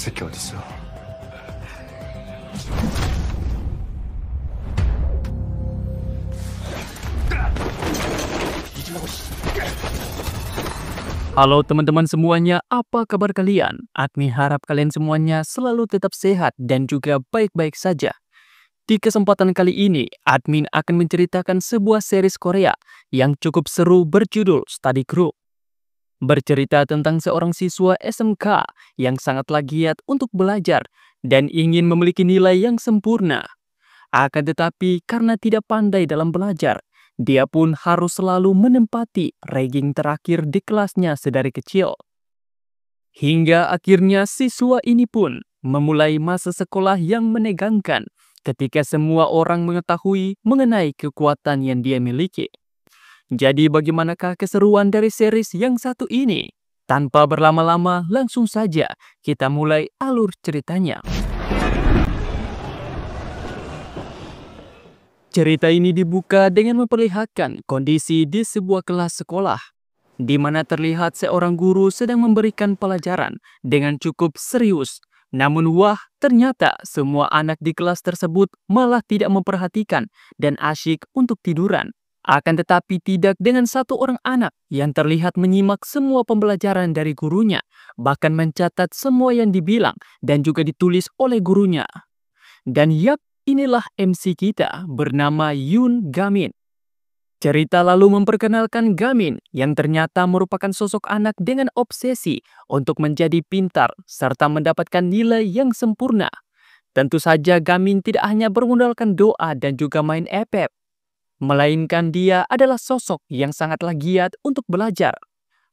새끼 어딨어? Halo teman-teman semuanya, apa kabar kalian? Admi harap kalian semuanya selalu tetap sehat dan juga baik-baik saja. Di kesempatan kali ini, admin akan menceritakan sebuah series Korea yang cukup seru berjudul Study Group. Bercerita tentang seorang siswa SMK yang sangatlah giat untuk belajar dan ingin memiliki nilai yang sempurna. Akan tetapi karena tidak pandai dalam belajar, dia pun harus selalu menempati ranking terakhir di kelasnya sedari kecil. Hingga akhirnya siswa ini pun memulai masa sekolah yang menegangkan ketika semua orang mengetahui mengenai kekuatan yang dia miliki. Jadi bagaimanakah keseruan dari series yang satu ini? Tanpa berlama-lama, langsung saja kita mulai alur ceritanya. Cerita ini dibuka dengan memperlihatkan kondisi di sebuah kelas sekolah, di mana terlihat seorang guru sedang memberikan pelajaran dengan cukup serius. Namun wah, ternyata semua anak di kelas tersebut malah tidak memperhatikan dan asyik untuk tiduran. Akan tetapi tidak dengan satu orang anak yang terlihat menyimak semua pembelajaran dari gurunya, bahkan mencatat semua yang dibilang dan juga ditulis oleh gurunya. Dan yap, inilah MC kita bernama Yoon Gamin. Cerita lalu memperkenalkan Gamin yang ternyata merupakan sosok anak dengan obsesi untuk menjadi pintar serta mendapatkan nilai yang sempurna. Tentu saja Gamin tidak hanya bermodalkan doa dan juga main epep, melainkan dia adalah sosok yang sangatlah giat untuk belajar.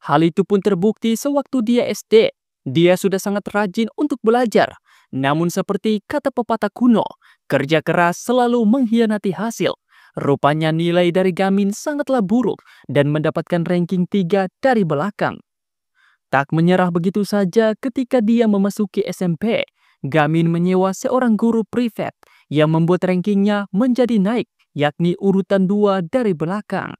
Hal itu pun terbukti sewaktu dia SD. Dia sudah sangat rajin untuk belajar. Namun seperti kata pepatah kuno, kerja keras selalu mengkhianati hasil. Rupanya nilai dari Gamin sangatlah buruk dan mendapatkan ranking 3 dari belakang. Tak menyerah begitu saja ketika dia memasuki SMP, Gamin menyewa seorang guru privat yang membuat rankingnya menjadi naik, yakni urutan 2 dari belakang.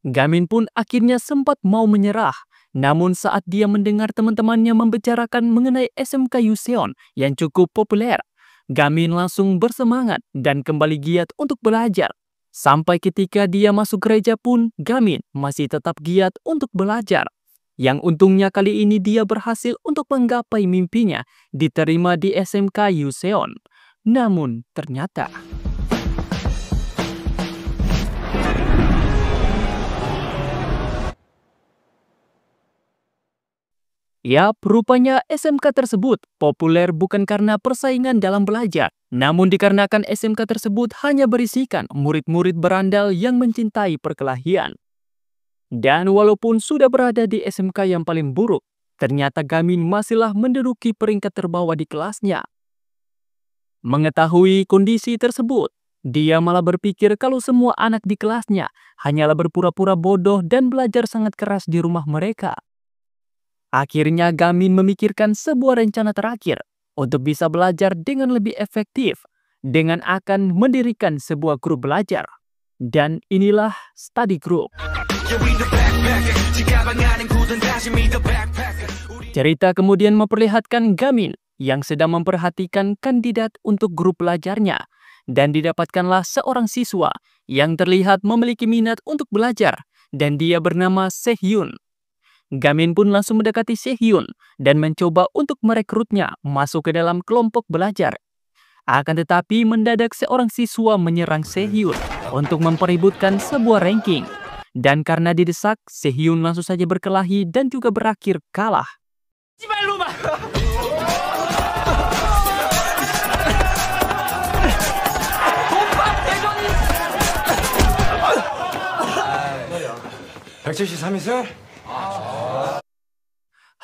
Gamin pun akhirnya sempat mau menyerah. Namun saat dia mendengar teman-temannya membicarakan mengenai SMK Yuseon yang cukup populer, Gamin langsung bersemangat dan kembali giat untuk belajar. Sampai ketika dia masuk gereja pun, Gamin masih tetap giat untuk belajar. Yang untungnya kali ini dia berhasil untuk menggapai mimpinya diterima di SMK Yuseon. Namun ternyata yap, rupanya SMK tersebut populer bukan karena persaingan dalam belajar, namun dikarenakan SMK tersebut hanya berisikan murid-murid berandal yang mencintai perkelahian. Dan walaupun sudah berada di SMK yang paling buruk, ternyata Gamin masihlah menduduki peringkat terbawah di kelasnya. Mengetahui kondisi tersebut, dia malah berpikir kalau semua anak di kelasnya hanyalah berpura-pura bodoh dan belajar sangat keras di rumah mereka. Akhirnya Gamin memikirkan sebuah rencana terakhir untuk bisa belajar dengan lebih efektif dengan akan mendirikan sebuah grup belajar. Dan inilah Study Group. Cerita kemudian memperlihatkan Gamin yang sedang memperhatikan kandidat untuk grup belajarnya. Dan didapatkanlah seorang siswa yang terlihat memiliki minat untuk belajar dan dia bernama Sehyun. Gamin pun langsung mendekati Sehyun dan mencoba untuk merekrutnya masuk ke dalam kelompok belajar. Akan tetapi mendadak seorang siswa menyerang Sehyun untuk memperebutkan sebuah ranking. Dan karena didesak, Sehyun langsung saja berkelahi dan juga berakhir kalah.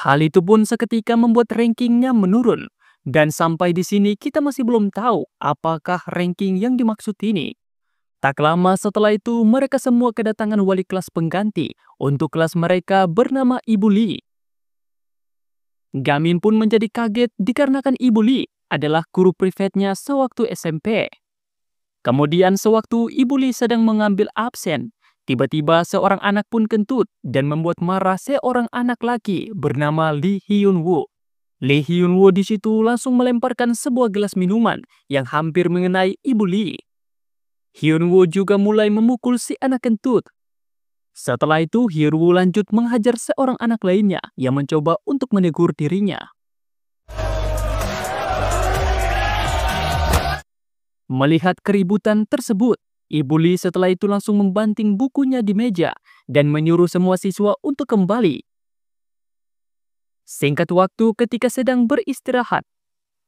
Hal itu pun seketika membuat rankingnya menurun. Dan sampai di sini kita masih belum tahu apakah ranking yang dimaksud ini. Tak lama setelah itu mereka semua kedatangan wali kelas pengganti untuk kelas mereka bernama Ibu Lee. Gamin pun menjadi kaget dikarenakan Ibu Lee adalah guru privatnya sewaktu SMP. Kemudian sewaktu Ibu Lee sedang mengambil absen, tiba-tiba seorang anak pun kentut dan membuat marah seorang anak laki bernama Lee Hyun Woo. Lee Hyun-woo di situ langsung melemparkan sebuah gelas minuman yang hampir mengenai ibu Lee. Hyun-woo juga mulai memukul si anak kentut. Setelah itu, Hyun-woo lanjut menghajar seorang anak lainnya yang mencoba untuk menegur dirinya. Melihat keributan tersebut, Ibu Lee setelah itu langsung membanting bukunya di meja dan menyuruh semua siswa untuk kembali. Singkat waktu ketika sedang beristirahat,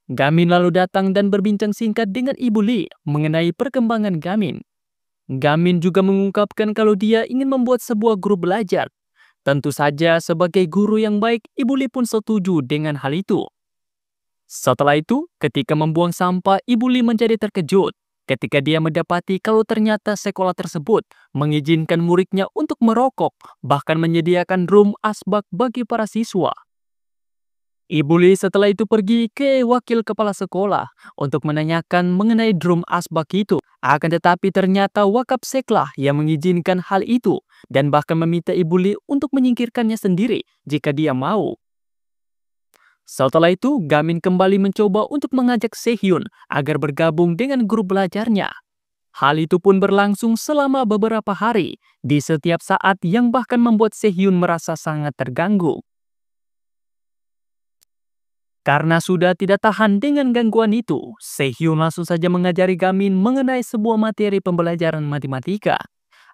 Gamin lalu datang dan berbincang singkat dengan Ibu Lee mengenai perkembangan Gamin. Gamin juga mengungkapkan kalau dia ingin membuat sebuah grup belajar. Tentu saja sebagai guru yang baik, Ibu Lee pun setuju dengan hal itu. Setelah itu, ketika membuang sampah, Ibu Lee menjadi terkejut ketika dia mendapati kalau ternyata sekolah tersebut mengizinkan muridnya untuk merokok, bahkan menyediakan room asbak bagi para siswa. Ibu Lee setelah itu pergi ke wakil kepala sekolah untuk menanyakan mengenai drum asbak itu. Akan tetapi ternyata Wakapseklah yang mengizinkan hal itu dan bahkan meminta Ibu Lee untuk menyingkirkannya sendiri jika dia mau. Setelah itu, Gamin kembali mencoba untuk mengajak Sehyun agar bergabung dengan grup belajarnya. Hal itu pun berlangsung selama beberapa hari di setiap saat yang bahkan membuat Sehyun merasa sangat terganggu. Karena sudah tidak tahan dengan gangguan itu, Sehyun langsung saja mengajari Gamin mengenai sebuah materi pembelajaran matematika.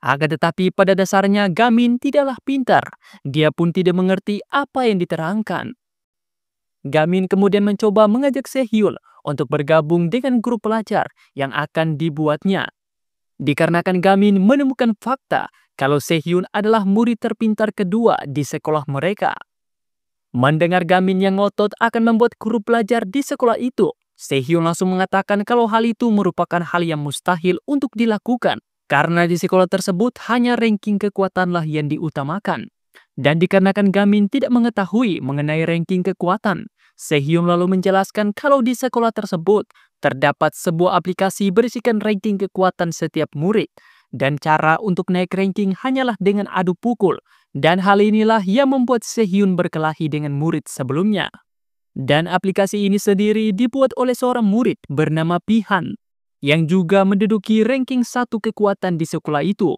Akan tetapi pada dasarnya Gamin tidaklah pintar, dia pun tidak mengerti apa yang diterangkan. Gamin kemudian mencoba mengajak Sehyun untuk bergabung dengan grup pelajar yang akan dibuatnya. Dikarenakan Gamin menemukan fakta kalau Sehyun adalah murid terpintar kedua di sekolah mereka. Mendengar Gamin yang ngotot akan membuat grup belajar di sekolah itu, Sehyun langsung mengatakan kalau hal itu merupakan hal yang mustahil untuk dilakukan. Karena di sekolah tersebut hanya ranking kekuatanlah yang diutamakan. Dan dikarenakan Gamin tidak mengetahui mengenai ranking kekuatan, Sehyun lalu menjelaskan kalau di sekolah tersebut terdapat sebuah aplikasi berisikan ranking kekuatan setiap murid. Dan cara untuk naik ranking hanyalah dengan adu pukul. Dan hal inilah yang membuat Sehyun berkelahi dengan murid sebelumnya. Dan aplikasi ini sendiri dibuat oleh seorang murid bernama Pihan, yang juga menduduki ranking 1 kekuatan di sekolah itu.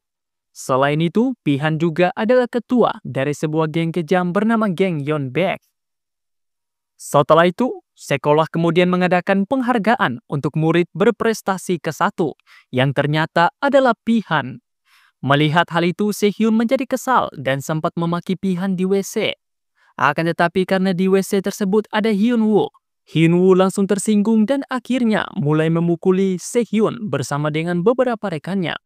Selain itu, Pihan juga adalah ketua dari sebuah geng kejam bernama geng Yeonbaek. Setelah itu, sekolah kemudian mengadakan penghargaan untuk murid berprestasi ke-1, yang ternyata adalah Pihan. Melihat hal itu, Sehyun menjadi kesal dan sempat memaki Pihan di WC. Akan tetapi karena di WC tersebut ada Hyun-woo, Hyun-woo langsung tersinggung dan akhirnya mulai memukuli Sehyun bersama dengan beberapa rekannya.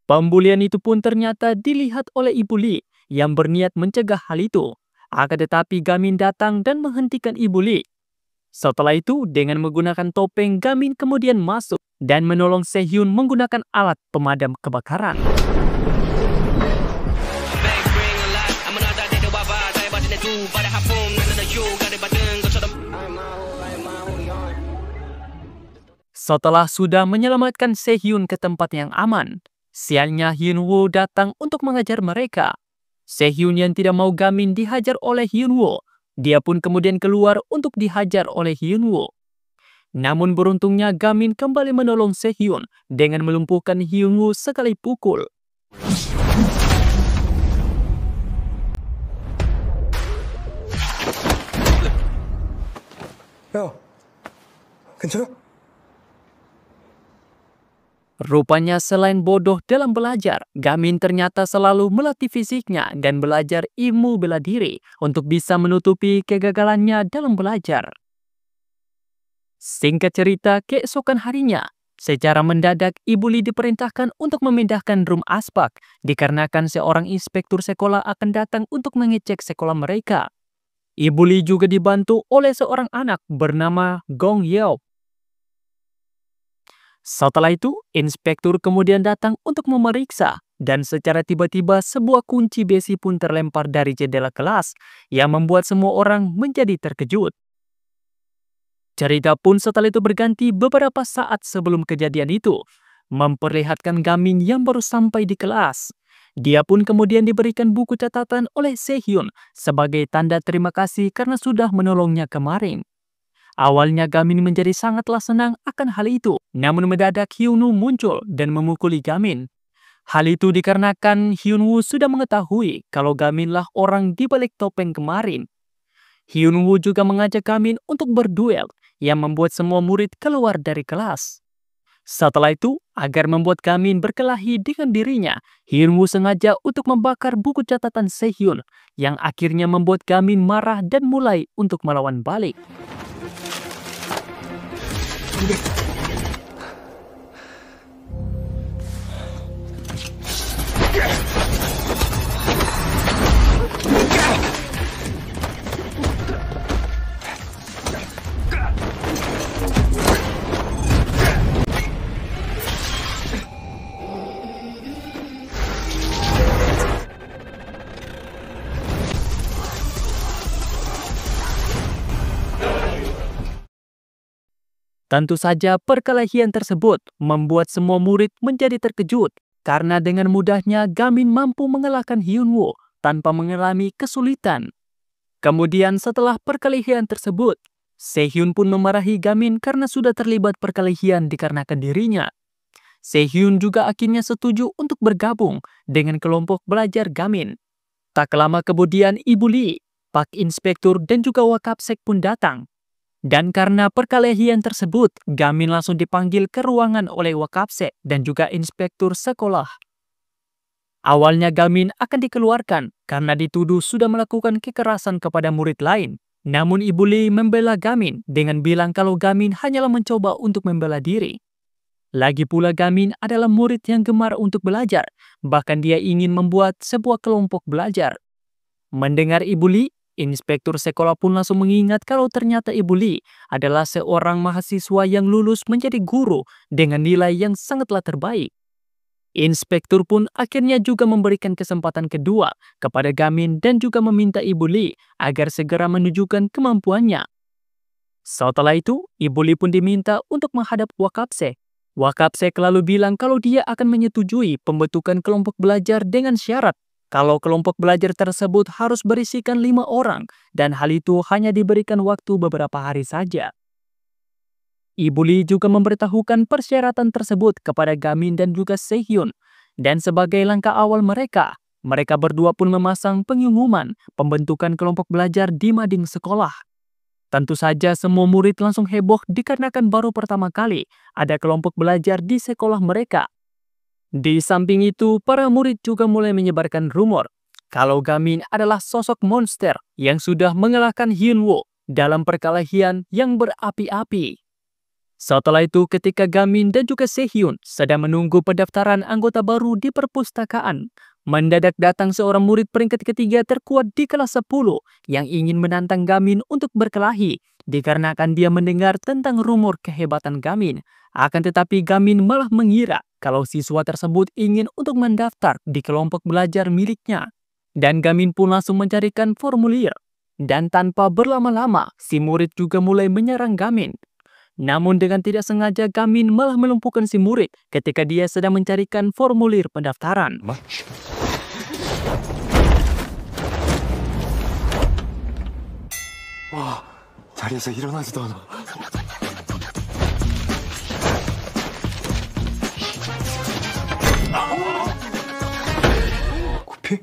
Pembulian itu pun ternyata dilihat oleh Ibu Lee yang berniat mencegah hal itu. Akan tetapi Gamin datang dan menghentikan Ibu Lee. Setelah itu, dengan menggunakan topeng, Gamin kemudian masuk dan menolong Sehyun menggunakan alat pemadam kebakaran. Setelah sudah menyelamatkan Sehyun ke tempat yang aman, sialnya Hyun-woo datang untuk mengajar mereka. Sehyun yang tidak mau Gamin dihajar oleh Hyun-woo, dia pun kemudian keluar untuk dihajar oleh Hyun-woo. Namun beruntungnya Gamin kembali menolong Sehyun dengan melumpuhkan Hyun-woo sekali pukul. 야, 괜찮아? Rupanya selain bodoh dalam belajar, Gamin ternyata selalu melatih fisiknya dan belajar ilmu bela diri untuk bisa menutupi kegagalannya dalam belajar. Singkat cerita, keesokan harinya, secara mendadak Ibu Lee diperintahkan untuk memindahkan room asbak dikarenakan seorang inspektur sekolah akan datang untuk mengecek sekolah mereka. Ibu Lee juga dibantu oleh seorang anak bernama Gong Yeop. Setelah itu, inspektur kemudian datang untuk memeriksa dan secara tiba-tiba sebuah kunci besi pun terlempar dari jendela kelas yang membuat semua orang menjadi terkejut. Cerita pun setelah itu berganti beberapa saat sebelum kejadian itu, memperlihatkan Gamin yang baru sampai di kelas. Dia pun kemudian diberikan buku catatan oleh Sehyun sebagai tanda terima kasih karena sudah menolongnya kemarin. Awalnya Gamin menjadi sangatlah senang akan hal itu, namun mendadak Hyunwoo muncul dan memukuli Gamin. Hal itu dikarenakan Hyunwoo sudah mengetahui kalau Gaminlah orang di balik topeng kemarin. Hyunwoo juga mengajak Gamin untuk berduel yang membuat semua murid keluar dari kelas. Setelah itu, agar membuat Gamin berkelahi dengan dirinya, Hyunwoo sengaja untuk membakar buku catatan Sehyun yang akhirnya membuat Gamin marah dan mulai untuk melawan balik. Tentu saja perkelahian tersebut membuat semua murid menjadi terkejut karena dengan mudahnya Gamin mampu mengalahkan Hyunwoo tanpa mengalami kesulitan. Kemudian setelah perkelahian tersebut, Sehyun pun memarahi Gamin karena sudah terlibat perkelahian dikarenakan dirinya. Sehyun juga akhirnya setuju untuk bergabung dengan kelompok belajar Gamin. Tak lama kemudian Ibu Lee, Pak Inspektur dan juga Wakapsek pun datang. Dan karena perkelahian tersebut, Gamin langsung dipanggil ke ruangan oleh Wakapsek dan juga inspektur sekolah. Awalnya Gamin akan dikeluarkan karena dituduh sudah melakukan kekerasan kepada murid lain. Namun Ibu Lee membela Gamin dengan bilang kalau Gamin hanyalah mencoba untuk membela diri. Lagi pula Gamin adalah murid yang gemar untuk belajar, bahkan dia ingin membuat sebuah kelompok belajar. Mendengar Ibu Lee, inspektur sekolah pun langsung mengingat kalau ternyata Ibu Lee adalah seorang mahasiswa yang lulus menjadi guru dengan nilai yang sangatlah terbaik. Inspektur pun akhirnya juga memberikan kesempatan kedua kepada Gamin dan juga meminta Ibu Lee agar segera menunjukkan kemampuannya. Setelah itu, Ibu Lee pun diminta untuk menghadap Wakapsek. Wakapsek lalu bilang kalau dia akan menyetujui pembentukan kelompok belajar dengan syarat kalau kelompok belajar tersebut harus berisikan 5 orang dan hal itu hanya diberikan waktu beberapa hari saja. Ibu Lee juga memberitahukan persyaratan tersebut kepada Gamin dan juga Sehyun. Dan sebagai langkah awal mereka berdua pun memasang pengumuman pembentukan kelompok belajar di mading sekolah. Tentu saja semua murid langsung heboh dikarenakan baru pertama kali ada kelompok belajar di sekolah mereka. Di samping itu, para murid juga mulai menyebarkan rumor kalau Gamin adalah sosok monster yang sudah mengalahkan Hyunwoo dalam perkelahian yang berapi-api. Setelah itu, ketika Gamin dan juga Sehyun sedang menunggu pendaftaran anggota baru di perpustakaan, mendadak datang seorang murid peringkat ketiga terkuat di kelas 10 yang ingin menantang Gamin untuk berkelahi dikarenakan dia mendengar tentang rumor kehebatan Gamin. Akan tetapi Gamin malah mengira kalau siswa tersebut ingin untuk mendaftar di kelompok belajar miliknya. Dan Gamin pun langsung mencarikan formulir. Dan tanpa berlama-lama, si murid juga mulai menyerang Gamin. Namun dengan tidak sengaja Gamin malah melumpuhkan si murid ketika dia sedang mencarikan formulir pendaftaran. 와, 자리에서 일어나지도 않아. 코피?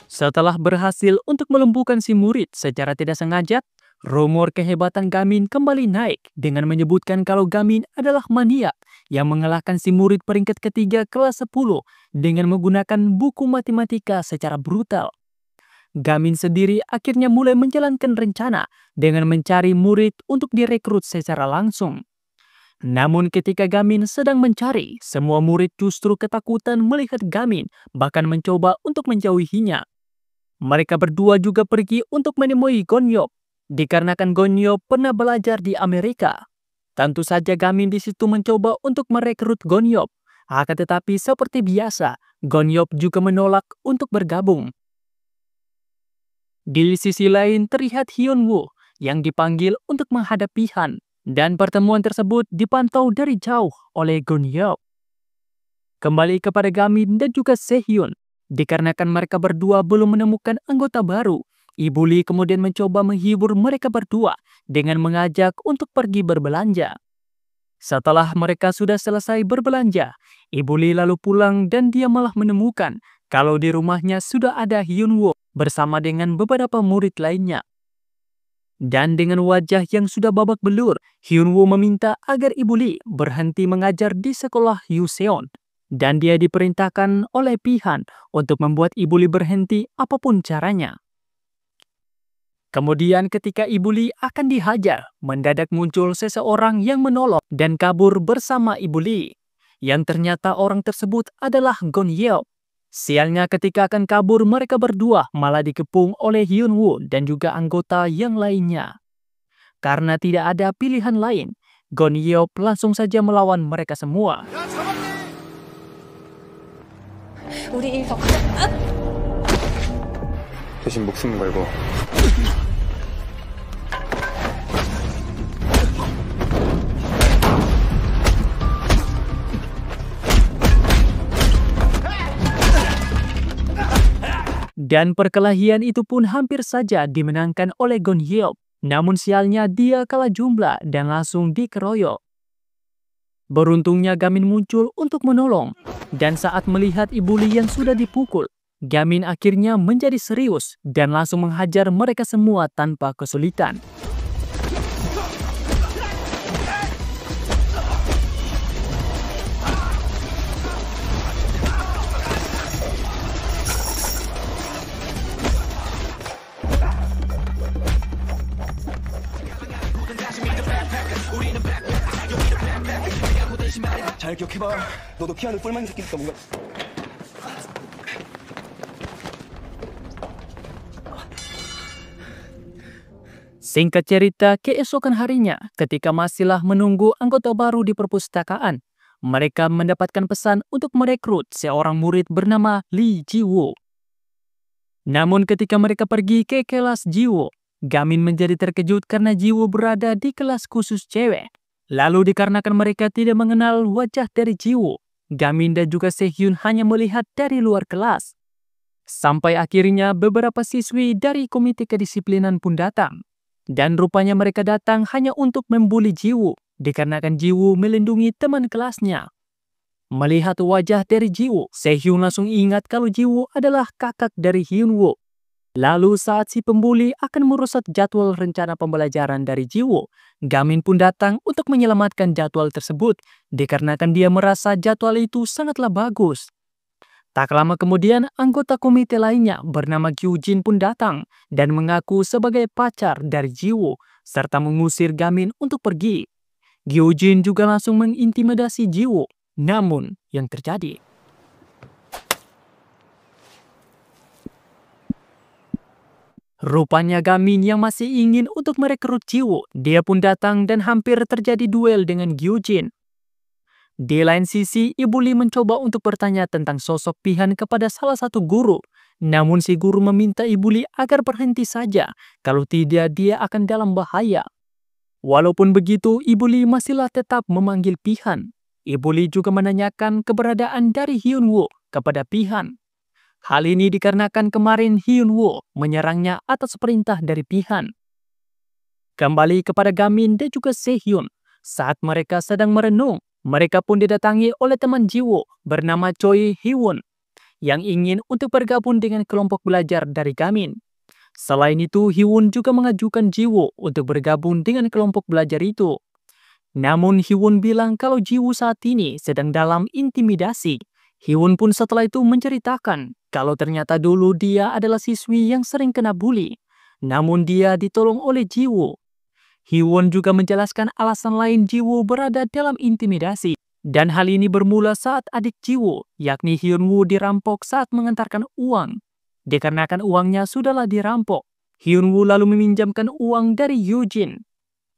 Setelah berhasil untuk melumpuhkan si murid secara tidak sengaja, rumor kehebatan Gamin kembali naik dengan menyebutkan kalau Gamin adalah maniak yang mengalahkan si murid peringkat ketiga kelas 10 dengan menggunakan buku matematika secara brutal. Gamin sendiri akhirnya mulai menjalankan rencana dengan mencari murid untuk direkrut secara langsung. Namun ketika Gamin sedang mencari, semua murid justru ketakutan melihat Gamin, bahkan mencoba untuk menjauhinya. Mereka berdua juga pergi untuk menemui Gonyop, dikarenakan Gonyop pernah belajar di Amerika. Tentu saja Gamin di situ mencoba untuk merekrut Gonyop, akan tetapi seperti biasa, Gonyop juga menolak untuk bergabung. Di sisi lain terlihat Hyunwoo yang dipanggil untuk menghadapi Han, dan pertemuan tersebut dipantau dari jauh oleh Gonyop. Kembali kepada Gamin dan juga Sehyun. Dikarenakan mereka berdua belum menemukan anggota baru, Ibu Lee kemudian mencoba menghibur mereka berdua dengan mengajak untuk pergi berbelanja. Setelah mereka sudah selesai berbelanja, Ibu Lee lalu pulang dan dia malah menemukan kalau di rumahnya sudah ada Hyunwoo bersama dengan beberapa murid lainnya. Dan dengan wajah yang sudah babak belur, Hyunwoo meminta agar Ibu Lee berhenti mengajar di sekolah Yuseon. Dan dia diperintahkan oleh Pihan untuk membuat Ibu Lee berhenti apapun caranya. Kemudian ketika Ibu Lee akan dihajar, mendadak muncul seseorang yang menolong dan kabur bersama Ibu Lee. Yang ternyata orang tersebut adalah Gon Yeop. Sialnya ketika akan kabur mereka berdua malah dikepung oleh Hyunwoo dan juga anggota yang lainnya. Karena tidak ada pilihan lain, Gon Yeop langsung saja melawan mereka semua. 우리 일 더 대신 목숨 걸고 Dan perkelahian itu pun hampir saja dimenangkan oleh Gon Yeop. Namun sialnya dia kalah jumlah dan langsung dikeroyok. Beruntungnya Gamin muncul untuk menolong. Dan saat melihat Ibu Lee yang sudah dipukul, Gamin akhirnya menjadi serius dan langsung menghajar mereka semua tanpa kesulitan. 잘 기억해봐. 너도 피아노 뿔망이 새끼니까 뭔가 Singkat cerita, keesokan harinya, ketika masihlah menunggu anggota baru di perpustakaan, mereka mendapatkan pesan untuk merekrut seorang murid bernama Lee Ji-woo. Namun ketika mereka pergi ke kelas Ji-woo, Gamin menjadi terkejut karena Ji-woo berada di kelas khusus cewek. Lalu dikarenakan mereka tidak mengenal wajah dari Ji-woo, Gamin dan juga Sehyun hanya melihat dari luar kelas. Sampai akhirnya beberapa siswi dari komite kedisiplinan pun datang. Dan rupanya mereka datang hanya untuk membuli Ji-woo, dikarenakan Ji-woo melindungi teman kelasnya. Melihat wajah dari Ji-woo, Sehyun langsung ingat kalau Ji-woo adalah kakak dari Hyunwoo. Lalu saat si pembuli akan merusak jadwal rencana pembelajaran dari Ji-woo, Gamin pun datang untuk menyelamatkan jadwal tersebut, dikarenakan dia merasa jadwal itu sangatlah bagus. Tak lama kemudian, anggota komite lainnya bernama Gyujin pun datang dan mengaku sebagai pacar dari Ji-woo, serta mengusir Gamin untuk pergi. Gyujin juga langsung mengintimidasi Ji-woo. Namun, yang terjadi, rupanya Gamin yang masih ingin untuk merekrut Ji-woo. Dia pun datang dan hampir terjadi duel dengan Gyujin. Di lain sisi, Ibu Lee mencoba untuk bertanya tentang sosok Pihan kepada salah satu guru. Namun si guru meminta Ibu Lee agar berhenti saja, kalau tidak dia akan dalam bahaya. Walaupun begitu, Ibu Lee masihlah tetap memanggil Pihan. Ibu Lee juga menanyakan keberadaan dari Hyunwoo kepada Pihan. Hal ini dikarenakan kemarin Hyunwoo menyerangnya atas perintah dari Pihan. Kembali kepada Gamin dan juga Sehyun. Saat mereka sedang merenung, mereka pun didatangi oleh teman Ji-woo bernama Choi Hee-won yang ingin untuk bergabung dengan kelompok belajar dari Gamin. Selain itu, Hee-won juga mengajukan Ji-woo untuk bergabung dengan kelompok belajar itu. Namun Hee-won bilang kalau Ji-woo saat ini sedang dalam intimidasi. Hee-won pun setelah itu menceritakan kalau ternyata dulu dia adalah siswi yang sering kena bully. Namun dia ditolong oleh Ji-woo. Hee-won juga menjelaskan alasan lain Ji-woo berada dalam intimidasi. Dan hal ini bermula saat adik Ji-woo, yakni Hyunwoo, dirampok saat mengantarkan uang. Dikarenakan uangnya sudahlah dirampok, Hyunwoo lalu meminjamkan uang dari Yujin.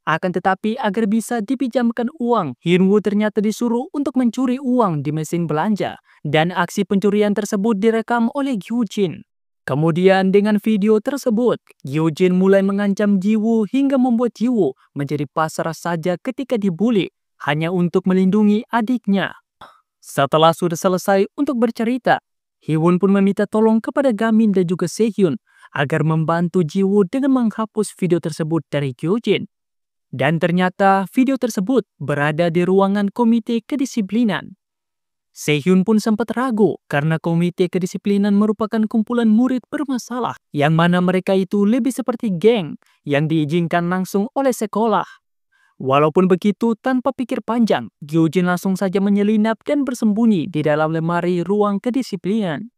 Akan tetapi agar bisa dipinjamkan uang, Hyunwoo ternyata disuruh untuk mencuri uang di mesin belanja. Dan aksi pencurian tersebut direkam oleh Yujin. Kemudian dengan video tersebut, Yujin mulai mengancam Ji-woo hingga membuat Ji-woo menjadi pasrah saja ketika dibully hanya untuk melindungi adiknya. Setelah sudah selesai untuk bercerita, Hiwon pun meminta tolong kepada Gamin dan juga Sehyun agar membantu Jiwoo dengan menghapus video tersebut dari Gyojin. Dan ternyata video tersebut berada di ruangan komite kedisiplinan. Sehyun pun sempat ragu karena komite kedisiplinan merupakan kumpulan murid bermasalah yang mana mereka itu lebih seperti geng yang diizinkan langsung oleh sekolah. Walaupun begitu, tanpa pikir panjang, Gyojin langsung saja menyelinap dan bersembunyi di dalam lemari ruang kedisiplinan.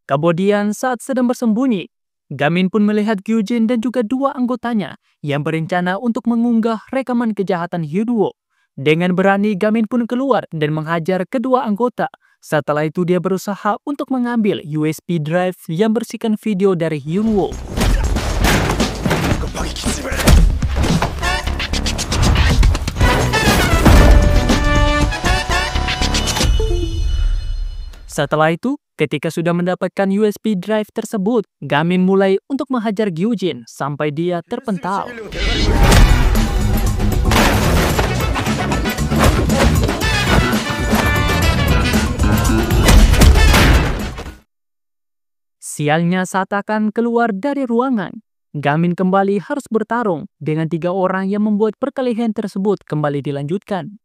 Kemudian saat sedang bersembunyi, Gamin pun melihat Gyojin dan juga dua anggotanya yang berencana untuk mengunggah rekaman kejahatan Hyunwoo. Dengan berani, Gamin pun keluar dan menghajar kedua anggota. Setelah itu dia berusaha untuk mengambil USB drive yang berisikan video dari Hyunwoo. Setelah itu, ketika sudah mendapatkan USB drive tersebut, Gamin mulai untuk menghajar Gyojin sampai dia terpental. Sialnya saat akan keluar dari ruangan, Gamin kembali harus bertarung dengan 3 orang yang membuat perkelahian tersebut kembali dilanjutkan.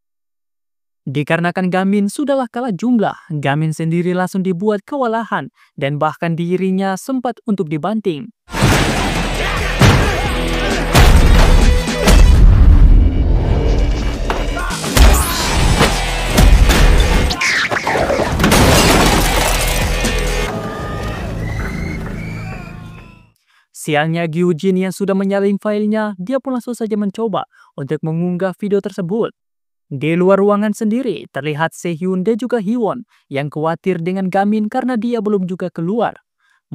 Dikarenakan Gamin sudahlah kalah jumlah, Gamin sendiri langsung dibuat kewalahan dan bahkan dirinya sempat untuk dibanting. Sialnya Gyojin yang sudah menyalin filenya, dia pun langsung saja mencoba untuk mengunggah video tersebut. Di luar ruangan sendiri, terlihat Sehyun dan juga Hiwon yang khawatir dengan Gamin karena dia belum juga keluar.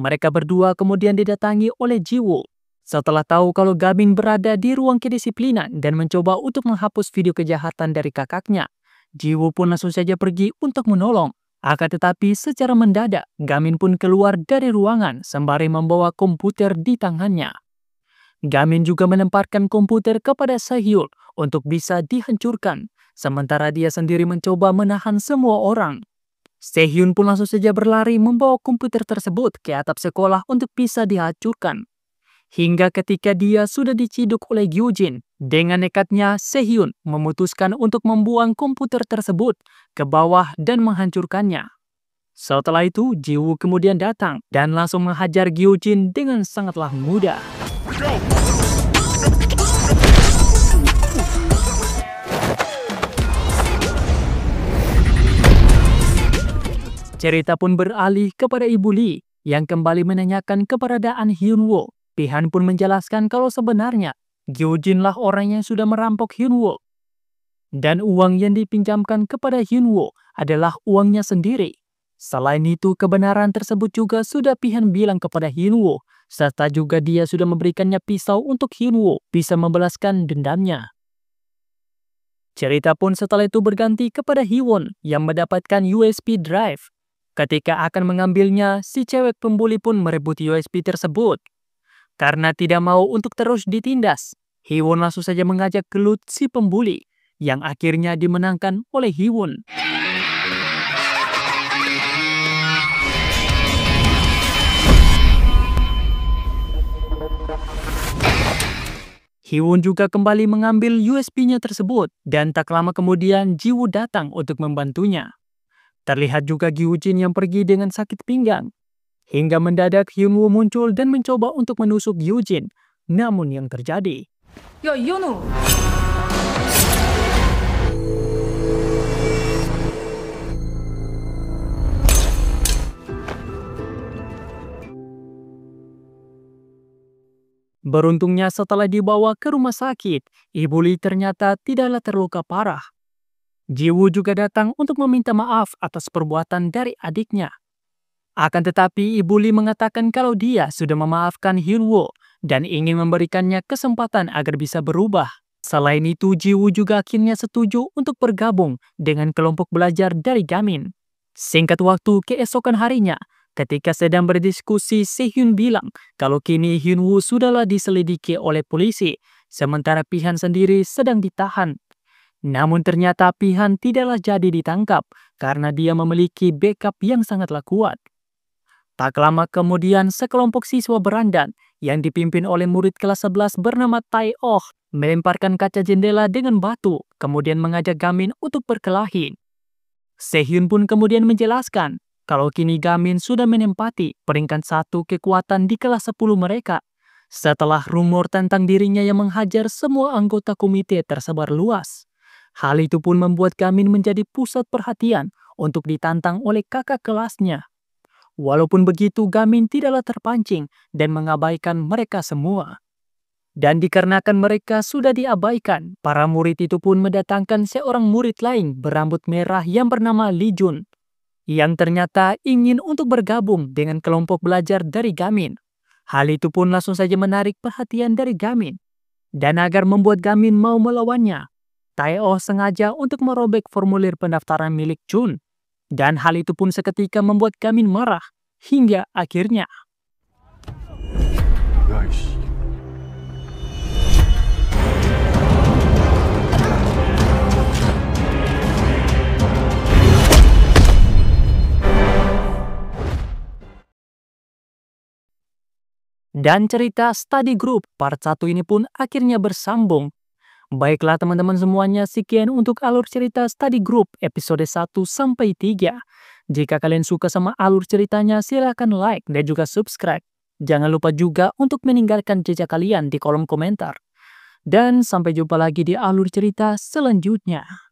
Mereka berdua kemudian didatangi oleh Jiwoo. Setelah tahu kalau Gamin berada di ruang kedisiplinan dan mencoba untuk menghapus video kejahatan dari kakaknya, Jiwoo pun langsung saja pergi untuk menolong. Akan tetapi secara mendadak, Gamin pun keluar dari ruangan sembari membawa komputer di tangannya. Gamin juga menempatkan komputer kepada Sehyun untuk bisa dihancurkan, sementara dia sendiri mencoba menahan semua orang. Sehyun pun langsung saja berlari membawa komputer tersebut ke atap sekolah untuk bisa dihancurkan. Hingga ketika dia sudah diciduk oleh Gyojin, dengan nekatnya Sehyun memutuskan untuk membuang komputer tersebut ke bawah dan menghancurkannya. Setelah itu, Jiwoo kemudian datang dan langsung menghajar Gyojin dengan sangatlah mudah. Cerita pun beralih kepada Ibu Lee yang kembali menanyakan keberadaan Hyunwoo. Pihan pun menjelaskan kalau sebenarnya Gyojin lah orang yang sudah merampok Hyunwoo. Dan uang yang dipinjamkan kepada Hyunwoo adalah uangnya sendiri. Selain itu, kebenaran tersebut juga sudah Pihan bilang kepada Hyunwoo, serta juga dia sudah memberikannya pisau untuk Hyunwoo bisa membalaskan dendamnya. Cerita pun setelah itu berganti kepada Hiwon yang mendapatkan USB drive. Ketika akan mengambilnya, si cewek pembuli pun merebut USB tersebut. Karena tidak mau untuk terus ditindas, Hiwon langsung saja mengajak gelut si pembuli, yang akhirnya dimenangkan oleh Hiwon. Hiwon juga kembali mengambil USB-nya tersebut, dan tak lama kemudian Jiwoo datang untuk membantunya. Terlihat juga Gyojin yang pergi dengan sakit pinggang. Hingga mendadak Hyunwoo muncul dan mencoba untuk menusuk Gyojin. Namun yang terjadi, 야, 이현우! beruntungnya setelah dibawa ke rumah sakit, Ibu Lee ternyata tidaklah terluka parah. Jiwoo juga datang untuk meminta maaf atas perbuatan dari adiknya. Akan tetapi Ibu Lee mengatakan kalau dia sudah memaafkan Hyunwoo dan ingin memberikannya kesempatan agar bisa berubah. Selain itu, Jiwoo juga akhirnya setuju untuk bergabung dengan kelompok belajar dari Gamin. Singkat waktu, keesokan harinya, ketika sedang berdiskusi, Sehyun bilang kalau kini Hyunwoo sudahlah diselidiki oleh polisi, sementara Pihan sendiri sedang ditahan. Namun ternyata Pihan tidaklah jadi ditangkap karena dia memiliki backup yang sangatlah kuat. Tak lama kemudian, sekelompok siswa berandan yang dipimpin oleh murid kelas 11 bernama Tai Oh melemparkan kaca jendela dengan batu, kemudian mengajak Gamin untuk berkelahi. Sehyun pun kemudian menjelaskan kalau kini Gamin sudah menempati peringkat 1 kekuatan di kelas 10 mereka, setelah rumor tentang dirinya yang menghajar semua anggota komite tersebar luas. Hal itu pun membuat Gamin menjadi pusat perhatian untuk ditantang oleh kakak kelasnya. Walaupun begitu, Gamin tidaklah terpancing dan mengabaikan mereka semua. Dan dikarenakan mereka sudah diabaikan, para murid itu pun mendatangkan seorang murid lain berambut merah yang bernama Lee Jun, yang ternyata ingin untuk bergabung dengan kelompok belajar dari Gamin. Hal itu pun langsung saja menarik perhatian dari Gamin. Dan agar membuat Gamin mau melawannya, Tae-oh sengaja untuk merobek formulir pendaftaran milik Jun. Dan hal itu pun seketika membuat Gamin marah, hingga akhirnya. 야이씨. Dan cerita study group part 1 ini pun akhirnya bersambung. Baiklah teman-teman semuanya, sekian untuk alur cerita study group episode 1-3. Jika kalian suka sama alur ceritanya, silahkan like dan juga subscribe. Jangan lupa juga untuk meninggalkan jejak kalian di kolom komentar. Dan sampai jumpa lagi di alur cerita selanjutnya.